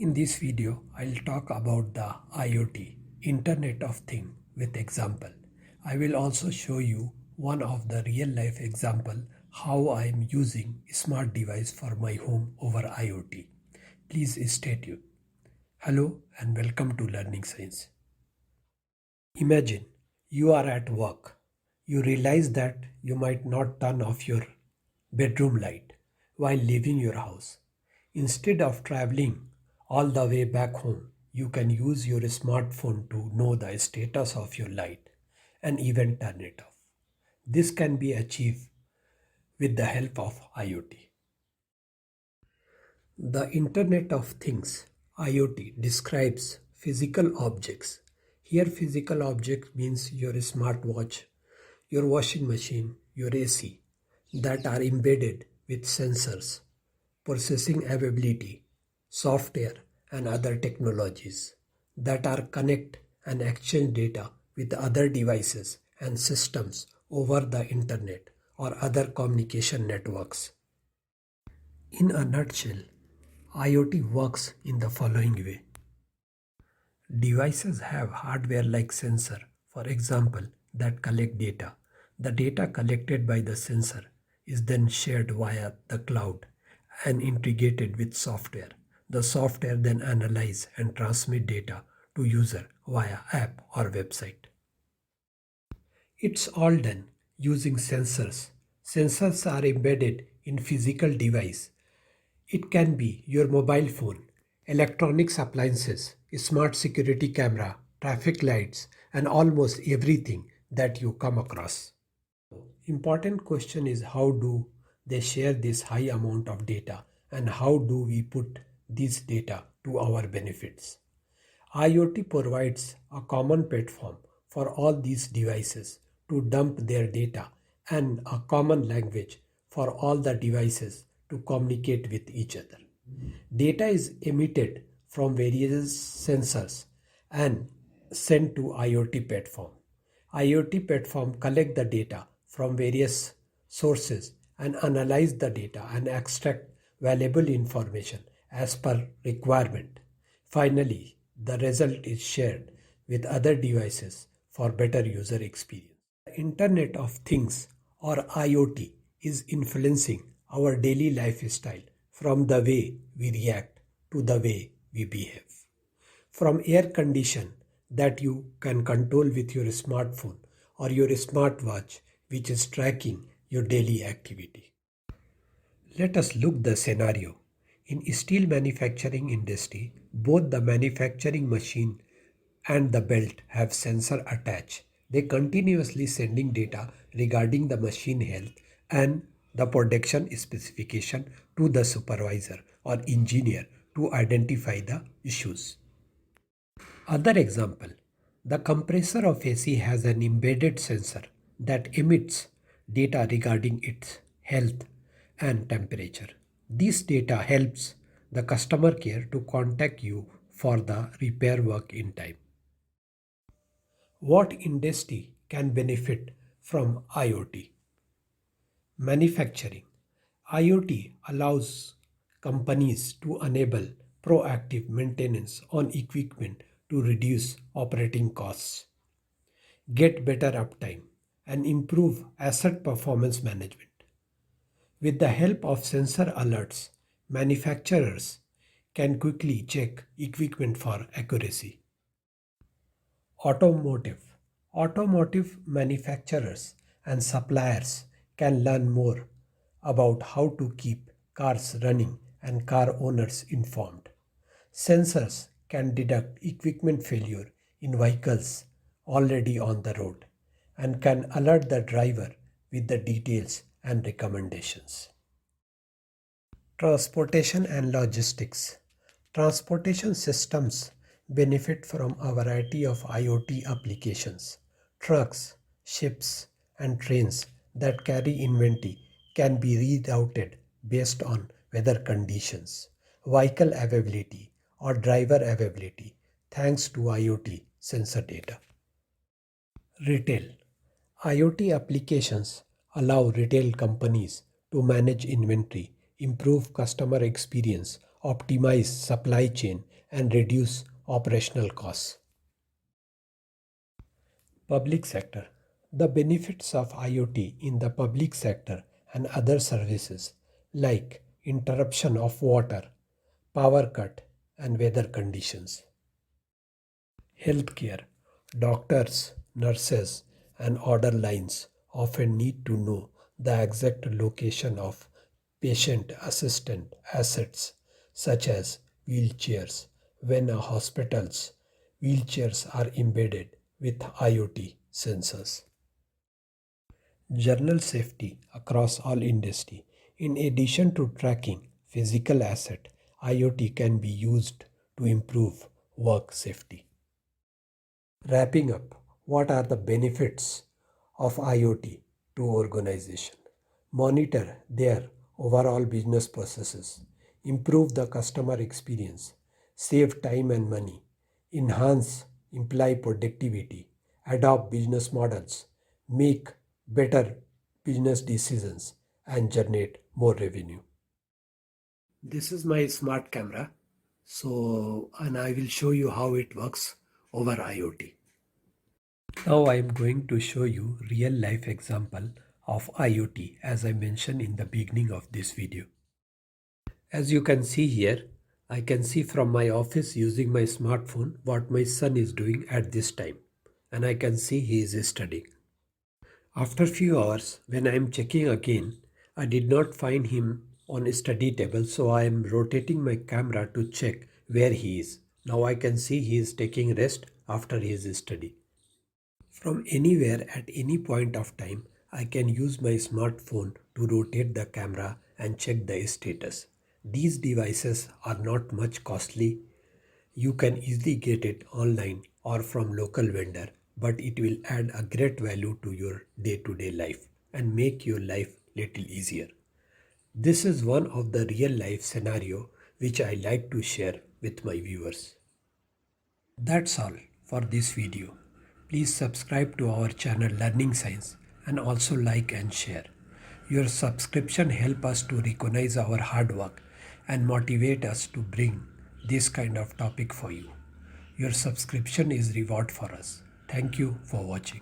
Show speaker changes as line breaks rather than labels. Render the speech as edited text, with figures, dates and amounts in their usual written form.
In this video, I'll talk about the IoT, Internet of Things with example. I will also show you one of the real life example how I am using smart device for my home over IoT. Please stay tuned. Hello and welcome to Learning Science. Imagine you are at work. You realize that you might not turn off your bedroom light while leaving your house. Instead of traveling all the way back home, you can use your smartphone to know the status of your light and even turn it off. This can be achieved with the help of IoT. The Internet of Things (IoT) describes physical objects. Here, physical object means your smartwatch, your washing machine, your AC that are embedded with sensors, processing ability, software, and other technologies that are connect and exchange data with other devices and systems over the internet or other communication networks. In a nutshell, IoT works in the following way. Devices have hardware like sensor, for example, that collect data. The data collected by the sensor is then shared via the cloud and integrated with software. The software then analyze and transmit data to user via app or website. It's all done using sensors. Sensors are embedded in physical device. It can be your mobile phone, electronics appliances, smart security camera, traffic lights, and almost everything that you come across. Important question is how do they share this high amount of data and how do we put this data to our benefits? IoT provides a common platform for all these devices to dump their data and a common language for all the devices to communicate with each other. Data is emitted from various sensors and sent to IoT platform. IoT platform collect the data from various sources and analyze the data and extract valuable information as per requirement. Finally, the result is shared with other devices for better user experience. The Internet of Things or IoT is influencing our daily lifestyle from the way we react to the way we behave. From air condition that you can control with your smartphone or your smartwatch which is tracking your daily activity. Let us look the scenario. In steel manufacturing industry, both the manufacturing machine and the belt have sensor attached. They continuously sending data regarding the machine health and the production specification to the supervisor or engineer to identify the issues. Other example, the compressor of AC has an embedded sensor that emits data regarding its health and temperature. This data helps the customer care to contact you for the repair work in time. What industry can benefit from IoT? Manufacturing. IoT allows companies to enable proactive maintenance on equipment to reduce operating costs, get better uptime, and improve asset performance management. With the help of sensor alerts, manufacturers can quickly check equipment for accuracy. Automotive. Automotive manufacturers and suppliers can learn more about how to keep cars running and car owners informed. Sensors can detect equipment failure in vehicles already on the road and can alert the driver with the details and recommendations. Transportation and logistics. Transportation systems benefit from a variety of IoT applications. Trucks, ships, and trains that carry inventory can be rerouted based on weather conditions, vehicle availability, or driver availability thanks to IoT sensor data. Retail. IoT applications allow retail companies to manage inventory, improve customer experience, optimize supply chain, and reduce operational costs. Public sector. The benefits of IoT in the public sector and other services like interruption of water, power cut, and weather conditions. Healthcare. Doctors, nurses, and order lines often need to know the exact location of patient assistant assets such as wheelchairs when a hospital's wheelchairs are embedded with IoT sensors. Journal safety across all industry. In addition to tracking physical asset, IoT can be used to improve work safety. Wrapping up, what are the benefits of IoT to organization? Monitor their overall business processes, improve the customer experience, save time and money, enhance employee productivity, adopt business models, make better business decisions, and generate more revenue. This is my smart camera. And I will show you how it works over IoT. Now I am going to show you real life example of IoT as I mentioned in the beginning of this video. As you can see here, I can see from my office using my smartphone what my son is doing at this time. And I can see he is studying. After few hours, when I am checking again, I did not find him on a study table, so I am rotating my camera to check where he is. Now I can see he is taking rest after his study. From anywhere at any point of time, I can use my smartphone to rotate the camera and check the status. These devices are not much costly. You can easily get it online or from local vendor, but it will add a great value to your day-to-day life and make your life little easier. This is one of the real life scenario which I like to share with my viewers. That's all for this video. Please subscribe to our channel Learning Science and also like and share. Your subscription help us to recognize our hard work and motivate us to bring this kind of topic for you. Your subscription is reward for us. Thank you for watching.